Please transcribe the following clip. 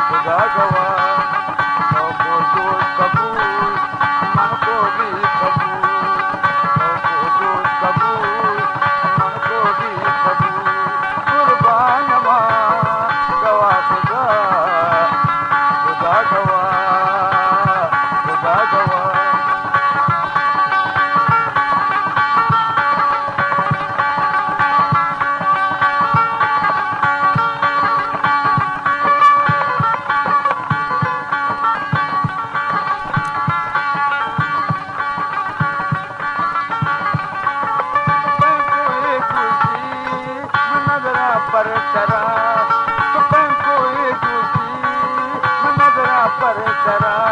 ख़ुदा गवाह को दोस्त कबूल मन को भी कबूल को दोस्त कबूल मन को भी कबूल कुर्बान मां गवाह खुदा खुदा गवाह खुदा गवाह पर करा तो कोई दूसरी नजरा पर करा